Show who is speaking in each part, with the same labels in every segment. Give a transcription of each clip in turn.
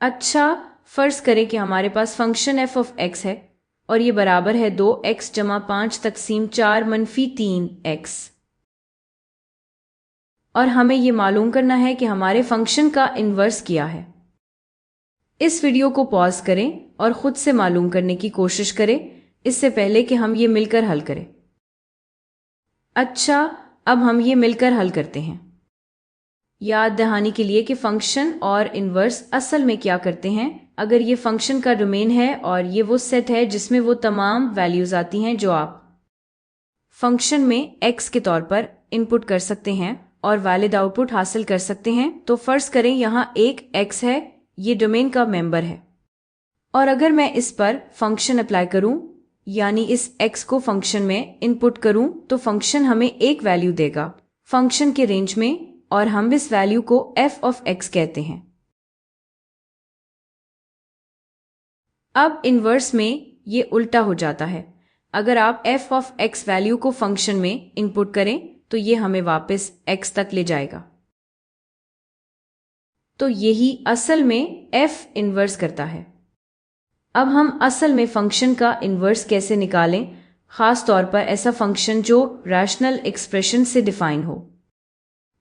Speaker 1: अच्छा, फर्ज करें कि हमारे पास फंक्शन एफ ऑफ एक्स है और ये बराबर है 2x जमा 5 तकसीम 4 मनफी 3x। और हमें ये मालूम करना है कि हमारे फंक्शन का इन्वर्स क्या है। इस वीडियो को पॉज करें और खुद से मालूम करने की कोशिश करें इससे पहले कि हम ये मिलकर हल करें। अच्छा, अब हम ये मिलकर हल करते हैं। याद दहानी के लिए कि फंक्शन और इन्वर्स असल में क्या करते हैं। अगर ये फंक्शन का डोमेन है और ये वो सेट है जिसमें वो तमाम वैल्यूज आती हैं जो आप फंक्शन में x के तौर पर इनपुट कर सकते हैं और वैलिड आउटपुट हासिल कर सकते हैं, तो फर्ज करें यहाँ एक x है, ये डोमेन का मेंबर है। और अगर मैं इस पर फंक्शन अप्लाई करूं यानी इस x को फंक्शन में इनपुट करूं तो फंक्शन हमें एक वैल्यू देगा फंक्शन के रेंज में और हम इस वैल्यू को f ऑफ x कहते हैं। अब इन्वर्स में ये उल्टा हो जाता है। अगर आप f ऑफ x वैल्यू को फंक्शन में इनपुट करें तो ये हमें वापस x तक ले जाएगा। तो यही असल में f इन्वर्स करता है। अब हम असल में फंक्शन का इन्वर्स कैसे निकालें, खास तौर पर ऐसा फंक्शन जो रैशनल एक्सप्रेशन से डिफाइन हो।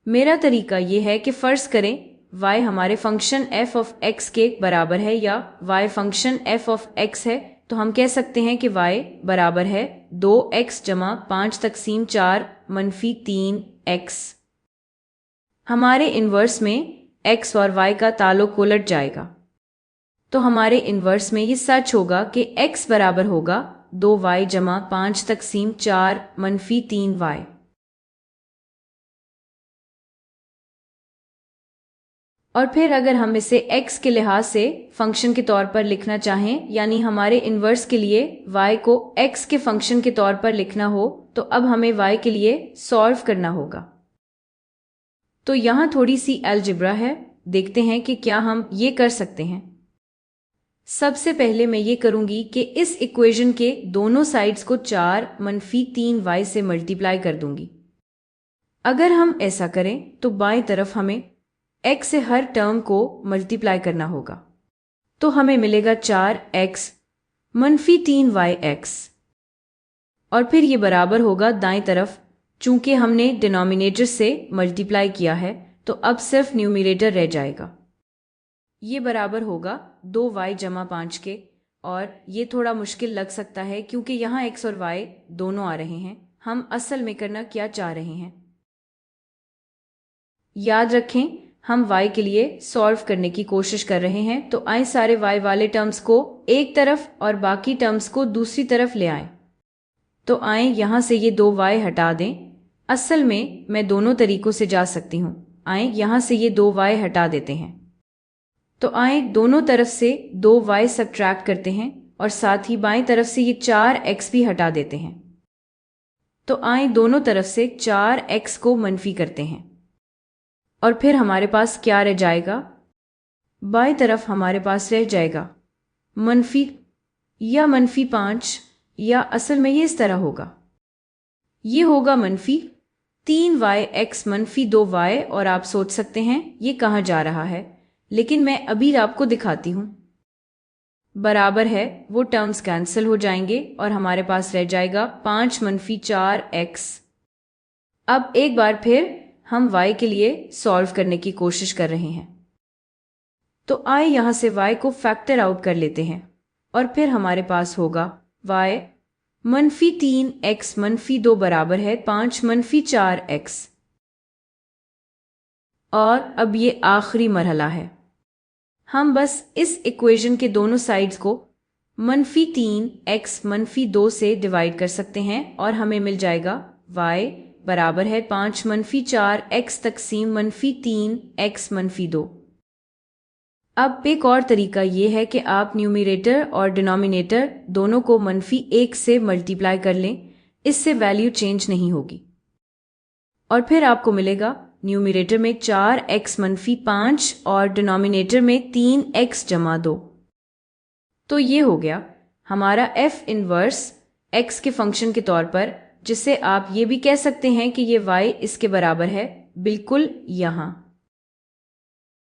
Speaker 1: मेरा तरीका यह है कि फर्ज करें y हमारे फंक्शन f ऑफ x के बराबर है या y function f of x है, तो हम कह सकते हैं कि y बराबर है 2x जमा 5 तकसीम 4 मनफी 3x। हमारे इन्वर्स में x और y का ताल्लुक उलट जाएगा, तो हमारे इन्वर्स में ये सच होगा कि x बराबर होगा 2y जमा 5 तकसीम 4 मनफी 3y। और फिर अगर हम इसे x के लिहाज से फंक्शन के तौर पर लिखना चाहें यानी हमारे इन्वर्स के लिए y को x के फंक्शन के तौर पर लिखना हो, तो अब हमें y के लिए सॉल्व करना होगा। तो यहाँ थोड़ी सी अलजेब्रा है, देखते हैं कि क्या हम ये कर सकते हैं। सबसे पहले मैं ये करूंगी कि इस इक्वेशन के दोनों साइड्स को 4 मनफी 3y से मल्टीप्लाई कर दूंगी। अगर हम ऐसा करें तो बाईं तरफ हमें x से हर टर्म को मल्टीप्लाई करना होगा, तो हमें मिलेगा 4x मनफी 3yx। और फिर ये बराबर होगा दाईं तरफ, चूंकि हमने डिनोमिनेटर से मल्टीप्लाई किया है तो अब सिर्फ न्यूमरेटर रह जाएगा। ये बराबर होगा 2y जमा 5 के। और ये थोड़ा मुश्किल लग सकता है क्योंकि यहाँ x और y दोनों आ रहे हैं। हम असल में करना क्या चाह रहे हैं, याद रखें हम y के लिए सॉल्व करने की कोशिश कर रहे हैं, तो आए सारे y वाले टर्म्स को एक तरफ और बाकी टर्म्स को दूसरी तरफ ले आए। तो आए यहाँ से ये 2y हटा दें। असल में मैं दोनों तरीकों से जा सकती हूँ। आए यहाँ से ये 2y हटा देते हैं, तो आए दोनों तरफ से 2y सब्ट्रैक्ट करते हैं और साथ ही बाईं तरफ से ये 4x भी हटा देते हैं। तो आए दोनों तरफ से 4x को मनफी करते हैं और फिर हमारे पास क्या रह जाएगा, बाईं तरफ हमारे पास रह जाएगा मनफी या मनफी 5, या असल में ये इस तरह होगा, ये होगा मनफी 3yx मनफी 2y। और आप सोच सकते हैं ये कहाँ जा रहा है, लेकिन मैं अभी आपको दिखाती हूँ। बराबर है वो टर्म्स कैंसिल हो जाएंगे और हमारे पास रह जाएगा 5 मनफी 4x। अब एक बार फिर हम y के लिए सॉल्व करने की कोशिश कर रहे हैं, तो आए यहाँ से y को फैक्टर आउट कर लेते हैं और फिर हमारे पास होगा y मनफी 3x मनफी 2 बराबर है 5 मनफी 4x। और अब ये आखिरी मरहला है, हम बस इस इक्वेशन के दोनों साइड्स को मनफी 3x मनफी 2 से डिवाइड कर सकते हैं और हमें मिल जाएगा y बराबर है 5 मनफी 4x तकसीम मनफी 3x मनफी 2। अब एक और तरीका ये है कि आप न्यूमरेटर और डिनोमिनेटर दोनों को मनफी 1 से मल्टीप्लाई कर लें, इससे वैल्यू चेंज नहीं होगी। और फिर आपको मिलेगा न्यूमरेटर में 4x मनफी 5 और डिनोमिनेटर में 3x जमा 2। तो ये हो गया हमारा f इनवर्स x के फंक्शन के तौर पर, जिससे आप ये भी कह सकते हैं कि ये y इसके बराबर है, बिल्कुल यहाँ।